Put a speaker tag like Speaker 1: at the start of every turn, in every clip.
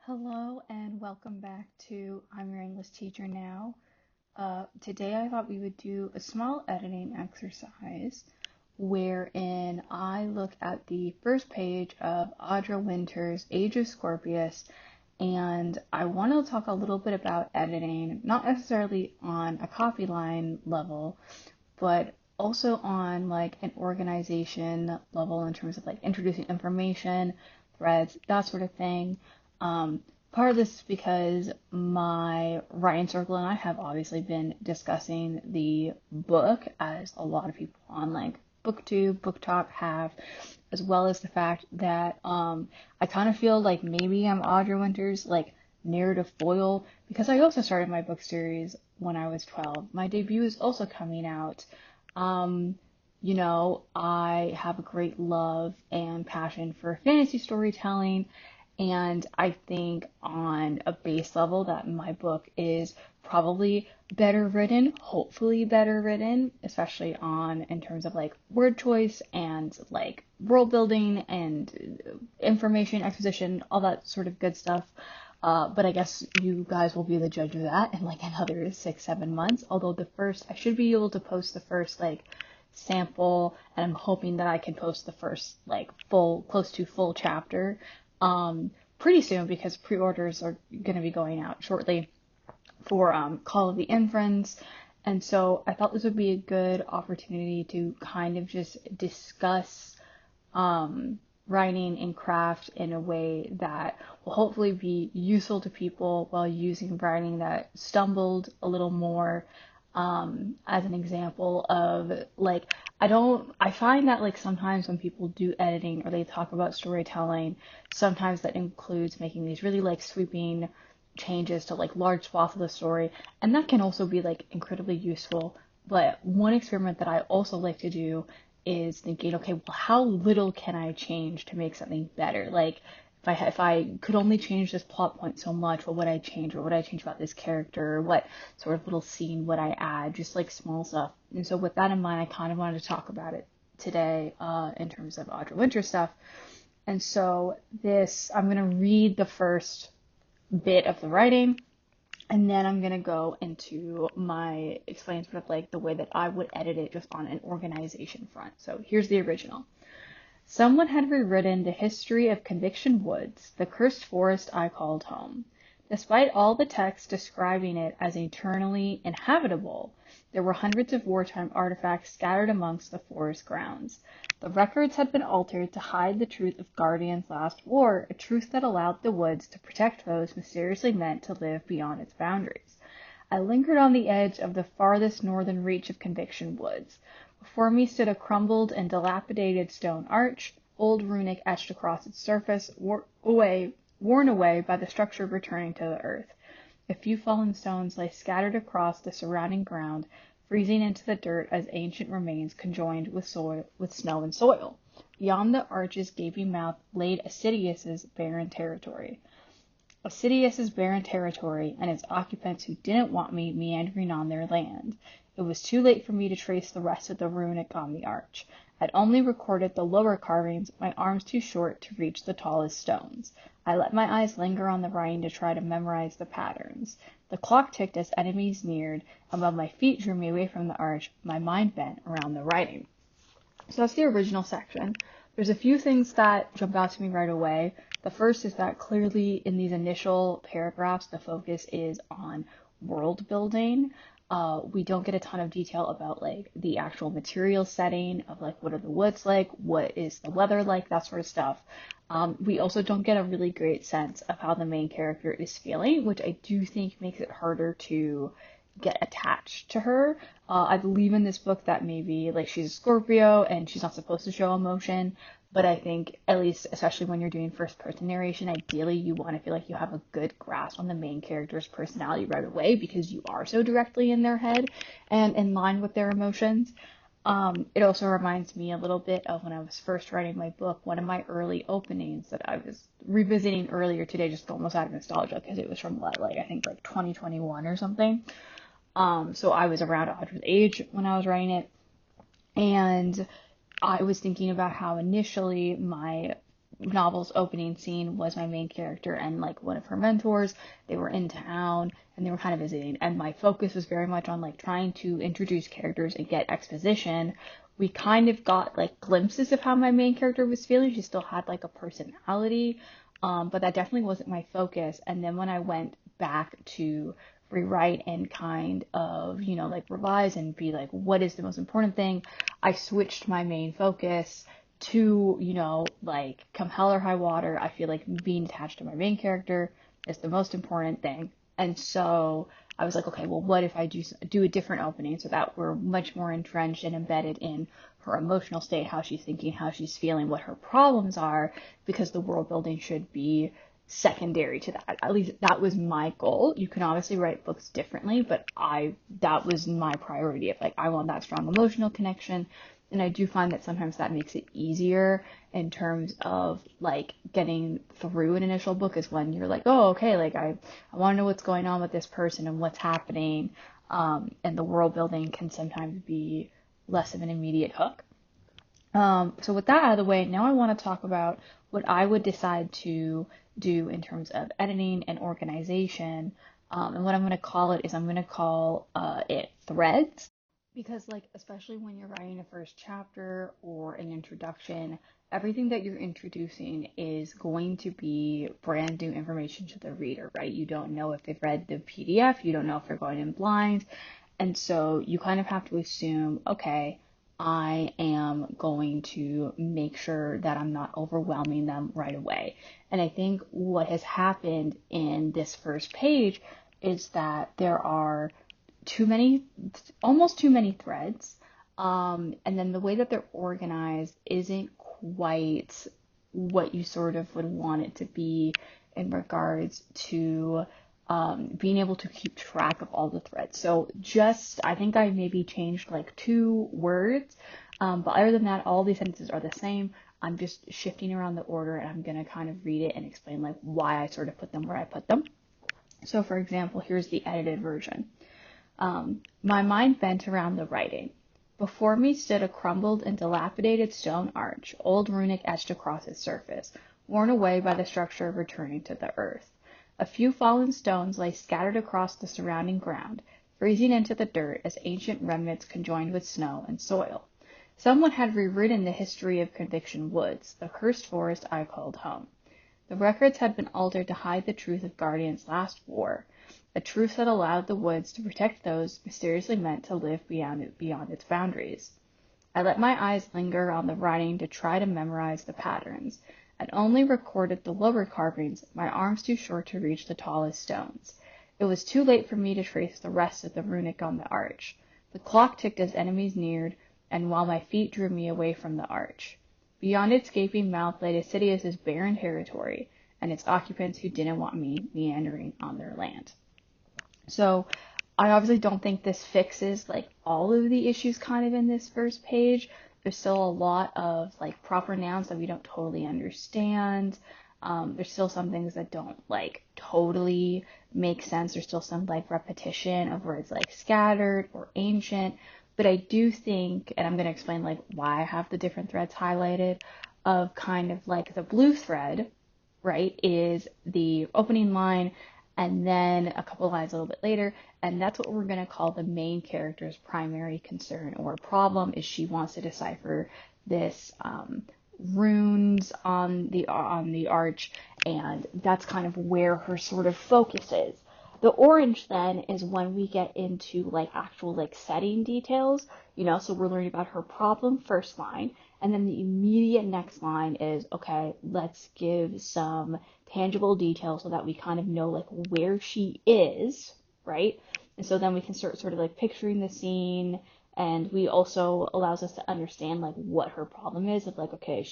Speaker 1: Hello and welcome back to I'm Your English Teacher Now. Today I thought we would do a small editing exercise wherein I look at the first page of Audra Winters' Age of Scorpius, and I want to talk a little bit about editing, not necessarily on a copy line level, but also on like an organization level in terms of like introducing information, threads, that sort of thing. Part of this is because my writing circle and I have obviously been discussing the book, as a lot of people on like BookTube, BookTok have, as well as the fact that I kind of feel like maybe I'm Audra Winters' like narrative foil, because I also started my book series when I was 12. My debut is also coming out. Um, I have a great love and passion for fantasy storytelling, and I think on a base level that my book is probably better written, hopefully better written, especially on in terms of like word choice and like world building and information exposition, all that sort of good stuff. But I guess you guys will be the judge of that in like another 6-7 months. Although I should be able to post the first like sample, and I'm hoping that I can post the first like close to full chapter pretty soon, because pre-orders are going to be going out shortly for Call of the Infants. And so I thought this would be a good opportunity to kind of just discuss writing and craft in a way that will hopefully be useful to people while using writing that stumbled a little more, as an example of like, I find that like sometimes when people do editing or they talk about storytelling, sometimes that includes making these really like sweeping changes to like large swaths of the story, and that can also be like incredibly useful. But one experiment that I also like to do is thinking, okay, well, how little can I change to make something better? Like, if I could only change this plot point so much, what would I change? What would I change about this character? What sort of little scene would I add? Just like small stuff. And so with that in mind, I kind of wanted to talk about it today, in terms of Audra Winter stuff. And so I'm going to read the first bit of the writing, and then I'm going to go into explain sort of like the way that I would edit it just on an organization front. So here's the original. Someone had rewritten the history of Conviction Woods, the cursed forest I called home. Despite all the text describing it as eternally inhabitable, there were hundreds of wartime artifacts scattered amongst the forest grounds. The records had been altered to hide the truth of Guardian's last war, a truth that allowed the woods to protect those mysteriously meant to live beyond its boundaries. I lingered on the edge of the farthest northern reach of Conviction Woods. Before me stood a crumbled and dilapidated stone arch, old runic etched across its surface, worn away by the structure returning to the earth. A few fallen stones lay scattered across the surrounding ground, freezing into the dirt as ancient remains conjoined with snow and soil. Beyond the arch's gaping mouth laid Assidious's barren territory. Assidious's barren territory, and its occupants who didn't want me meandering on their land. It was too late for me to trace the rest of the runic on the arch. I'd only recorded the lower carvings, my arms too short to reach the tallest stones. I let my eyes linger on the writing to try to memorize the patterns. The clock ticked as enemies neared, and while my feet drew me away from the arch, my mind bent around the writing. So that's the original section. There's a few things that jump out to me right away. The first is that clearly in these initial paragraphs, the focus is on world building. We don't get a ton of detail about like the actual material setting of like what are the woods like, what is the weather like, that sort of stuff. We also don't get a really great sense of how the main character is feeling, which I do think makes it harder to get attached to her. I believe in this book that maybe like she's a Scorpio and she's not supposed to show emotion, but I think at least, especially when you're doing first person narration, ideally you want to feel like you have a good grasp on the main character's personality right away, because you are so directly in their head and in line with their emotions. It also reminds me a little bit of when I was first writing my book, one of my early openings that I was revisiting earlier today, just almost out of nostalgia, because it was from like I think like 2021 or something. So I was around Audra's age when I was writing it, and I was thinking about how initially my novel's opening scene was my main character and like one of her mentors. They were in town and they were kind of visiting, and my focus was very much on like trying to introduce characters and get exposition. We kind of got like glimpses of how my main character was feeling. She still had like a personality, but that definitely wasn't my focus. And then when I went back to rewrite and kind of, you know, like revise and be like, what is the most important thing? I switched my main focus to, you know, like come hell or high water, I feel like being attached to my main character is the most important thing. And so I was like, okay, well, what if I do a different opening so that we're much more entrenched and embedded in her emotional state, how she's thinking, how she's feeling, what her problems are, because the world building should be secondary to that. At least that was my goal. You can obviously write books differently, but that was my priority of like, I want that strong emotional connection. And I do find that sometimes that makes it easier in terms of like getting through an initial book, is when you're like, oh, okay, like I want to know what's going on with this person and what's happening. And the world building can sometimes be less of an immediate hook. So with that out of the way, now I want to talk about what I would decide to do in terms of editing and organization. And what I'm going to call it is I'm going to call it threads. Because like, especially when you're writing a first chapter or an introduction, everything that you're introducing is going to be brand new information to the reader, right? You don't know if they've read the PDF, you don't know if they're going in blind. And so you kind of have to assume, okay, I am going to make sure that I'm not overwhelming them right away. And I think what has happened in this first page is that there are almost too many threads. And then the way that they're organized isn't quite what you sort of would want it to be in regards to being able to keep track of all the threads. So I think I maybe changed like 2 words, but other than that, all these sentences are the same. I'm just shifting around the order, and I'm going to kind of read it and explain like why I sort of put them where I put them. So for example, here's the edited version. My mind bent around the writing. Before me stood a crumbled and dilapidated stone arch, old runic etched across its surface, worn away by the structure of returning to the earth. A few fallen stones lay scattered across the surrounding ground, freezing into the dirt as ancient remnants conjoined with snow and soil. Someone had rewritten the history of Conviction Woods, the cursed forest I called home. The records had been altered to hide the truth of Guardian's last war, a truth that allowed the woods to protect those mysteriously meant to live beyond its boundaries. I let my eyes linger on the writing to try to memorize the patterns, and only recorded the lower carvings, my arms too short to reach the tallest stones. It was too late for me to trace the rest of the runic on the arch. The clock ticked as enemies neared, and while my feet drew me away from the arch. Beyond its gaping mouth lay Sidious's barren territory, and its occupants who didn't want me meandering on their land. So I obviously don't think this fixes like all of the issues kind of in this first page. There's still a lot of like proper nouns that we don't totally understand. There's still some things that don't like totally make sense. There's still some like repetition of words like scattered or ancient. But I do think, and I'm going to explain like why I have the different threads highlighted, of kind of like the blue thread, right, is the opening line, and then a couple lines a little bit later, and that's what we're going to call the main character's primary concern or problem, is she wants to decipher this runes on the arch, and that's kind of where her sort of focus is. The orange then is when we get into like actual like setting details, you know, so we're learning about her problem first line, and then the immediate next line is, okay, let's give some tangible details so that we kind of know like where she is, right? And so then we can start sort of like picturing the scene, and we also allows us to understand like what her problem is, of like, okay,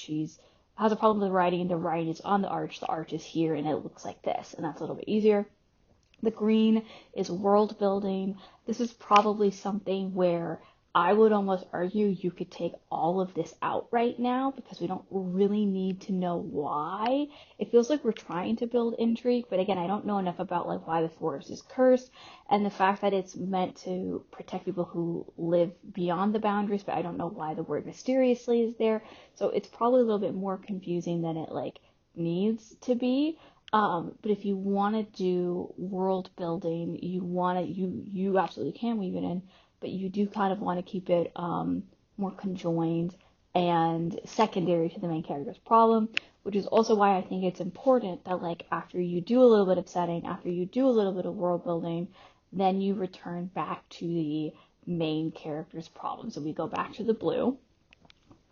Speaker 1: has a problem with the writing is on the arch is here, and it looks like this, and that's a little bit easier. The green is world building. This is probably something where I would almost argue you could take all of this out right now because we don't really need to know why. It feels like we're trying to build intrigue, but again, I don't know enough about like why the forest is cursed and the fact that it's meant to protect people who live beyond the boundaries, but I don't know why the word mysteriously is there. So it's probably a little bit more confusing than it like needs to be. But if you want to do world building, you absolutely can weave it in, but you do kind of want to keep it more conjoined and secondary to the main character's problem, which is also why I think it's important that like after you do a little bit of setting, after you do a little bit of world building, then you return back to the main character's problem. So we go back to the blue,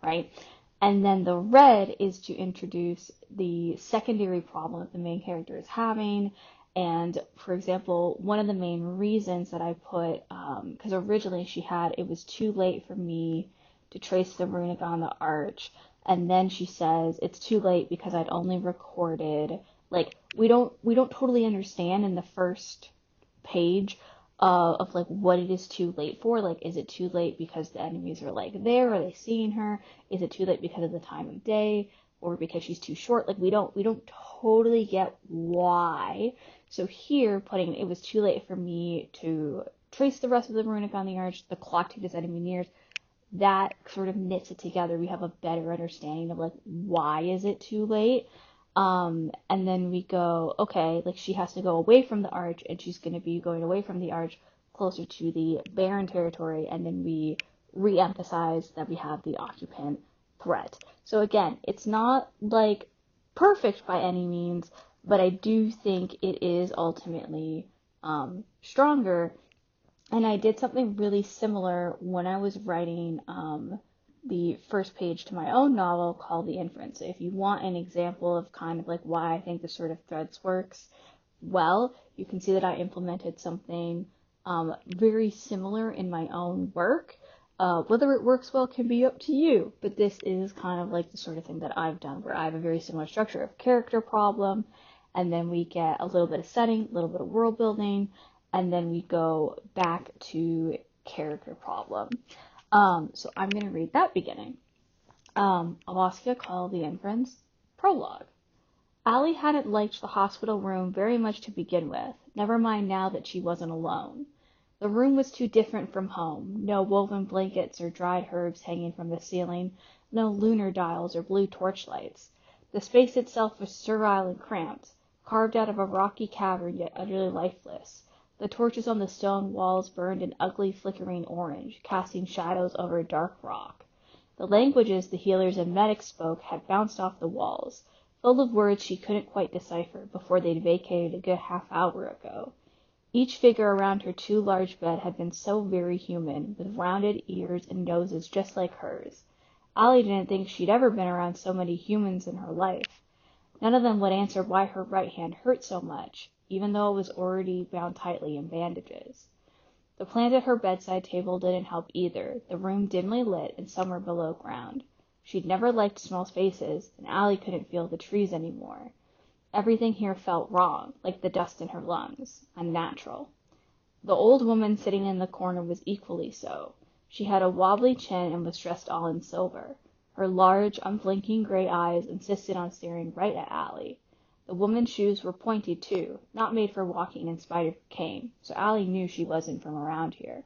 Speaker 1: right? And then the red is to introduce the secondary problem that the main character is having. And for example, one of the main reasons that I put, because originally she had, it was too late for me to trace the runic on the arch. And then she says it's too late because I'd only recorded, like, we don't totally understand in the first page of like what it is too late for. Like, is it too late because the enemies are like there? Are they seeing her? Is it too late because of the time of day or because she's too short? Like, we don't totally get why. So here, putting it was too late for me to trace the rest of the runic on the arch. The clock ticked as enemy nears. That sort of knits it together. We have a better understanding of like why is it too late. And then we go, okay, like she has to go away from the arch and she's going to be going away from the arch closer to the barren territory. And then we re-emphasize that we have the occupant threat. So again, it's not like perfect by any means, but I do think it is ultimately stronger. And I did something really similar when I was writing the first page to my own novel called The Inference. So if you want an example of kind of like why I think this sort of threads works well, you can see that I implemented something very similar in my own work. Whether it works well can be up to you, but this is kind of like the sort of thing that I've done where I have a very similar structure of character problem, and then we get a little bit of setting, a little bit of world building, and then we go back to character problem. So I'm going to read that beginning. Alaska called The Inference. Prologue. Allie hadn't liked the hospital room very much to begin with, never mind now that she wasn't alone. The room was too different from home. No woven blankets or dried herbs hanging from the ceiling, no lunar dials or blue torchlights. The space itself was sterile and cramped, carved out of a rocky cavern yet utterly lifeless. The torches on the stone walls burned an ugly, flickering orange, casting shadows over dark rock. The languages the healers and medics spoke had bounced off the walls, full of words she couldn't quite decipher before they'd vacated a good half-hour ago. Each figure around her too large bed had been so very human, with rounded ears and noses just like hers. Allie didn't think she'd ever been around so many humans in her life. None of them would answer why her right hand hurt so much, even though it was already bound tightly in bandages. The plant at her bedside table didn't help either, the room dimly lit and somewhere below ground. She'd never liked small spaces, and Allie couldn't feel the trees anymore. Everything here felt wrong, like the dust in her lungs, unnatural. The old woman sitting in the corner was equally so. She had a wobbly chin and was dressed all in silver. Her large, unblinking gray eyes insisted on staring right at Allie. The woman's shoes were pointy, too, not made for walking in spite of her cane, so Allie knew she wasn't from around here.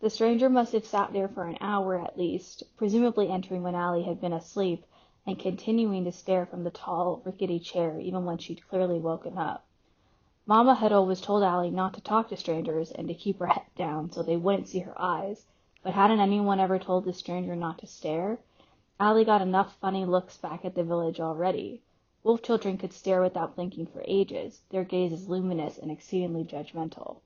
Speaker 1: The stranger must have sat there for an hour at least, presumably entering when Allie had been asleep, and continuing to stare from the tall, rickety chair even when she'd clearly woken up. Mama had always told Allie not to talk to strangers and to keep her head down so they wouldn't see her eyes, but hadn't anyone ever told the stranger not to stare? Allie got enough funny looks back at the village already. Wolf children could stare without blinking for ages, their gazes luminous and exceedingly judgmental.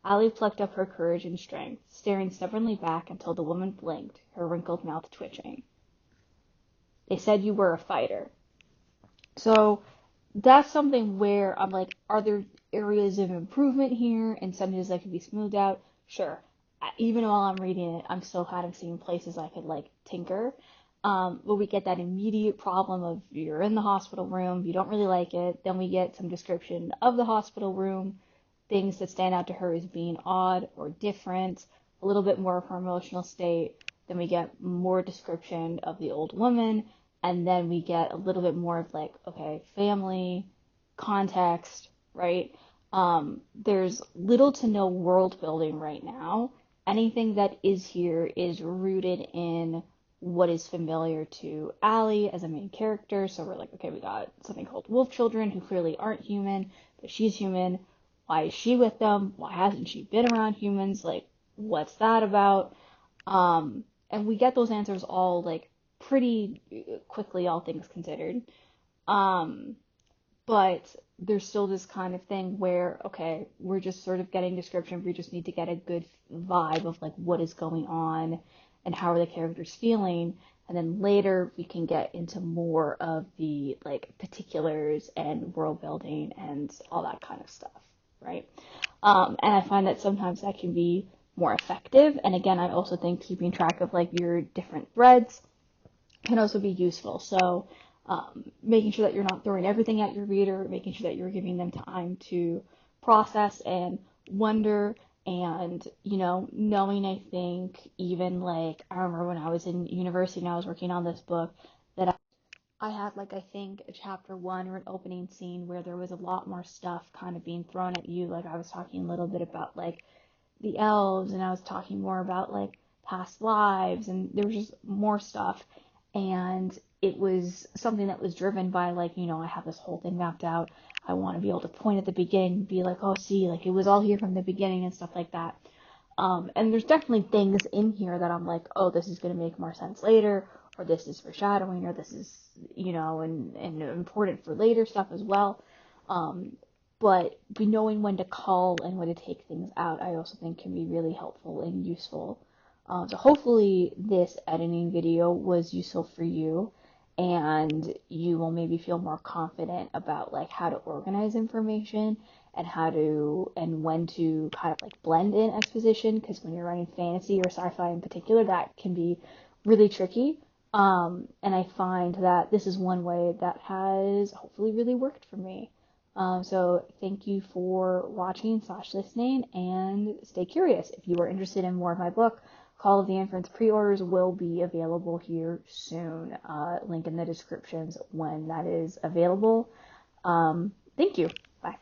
Speaker 1: Allie plucked up her courage and strength, staring stubbornly back until the woman blinked, her wrinkled mouth twitching. They said you were a fighter. So that's something where I'm like, are there areas of improvement here and sentences that could be smoothed out? Sure. Even while I'm reading it, I'm still kind of seeing places I could like tinker. But we get that immediate problem of you're in the hospital room, you don't really like it. Then we get some description of the hospital room, things that stand out to her as being odd or different, a little bit more of her emotional state, then we get more description of the old woman, and then we get a little bit more of like, okay, family, context, right? There's little to no world building right now. Anything that is here is rooted in what is familiar to Allie as a main character. So we're like, okay, we got something called wolf children who clearly aren't human, but she's human. Why is she with them? Why hasn't she been around humans? Like, what's that about? And we get those answers all like pretty quickly, all things considered. But there's still this kind of thing where, okay, we're just sort of getting description. We just need to get a good vibe of like what is going on and how are the characters feeling. And then later we can get into more of the like particulars and world building and all that kind of stuff, right? And I find that sometimes that can be more effective. And again, I also think keeping track of like your different threads can also be useful. So making sure that you're not throwing everything at your reader, making sure that you're giving them time to process and wonder, and, you know, knowing, I think, even like, I remember when I was in university and I was working on this book, that I had like, I think, a chapter 1 or an opening scene where there was a lot more stuff kind of being thrown at you. Like I was talking a little bit about like the elves, and I was talking more about like past lives, and there was just more stuff. And it was something that was driven by like, you know, I have this whole thing mapped out. I want to be able to point at the beginning and be like, oh, see, like it was all here from the beginning and stuff like that. And there's definitely things in here that I'm like, oh, this is going to make more sense later, or this is foreshadowing, or this is, you know, and important for later stuff as well. But knowing when to call and when to take things out, I also think can be really helpful and useful. So hopefully this editing video was useful for you, and you will maybe feel more confident about like how to organize information and how to and when to kind of like blend in exposition, because when you're writing fantasy or sci-fi in particular, that can be really tricky. And I find that this is one way that has hopefully really worked for me. So thank you for watching / listening, and stay curious. If you are interested in more of my book, Call of the Inference pre-orders will be available here soon. Link in the descriptions when that is available. Thank you. Bye.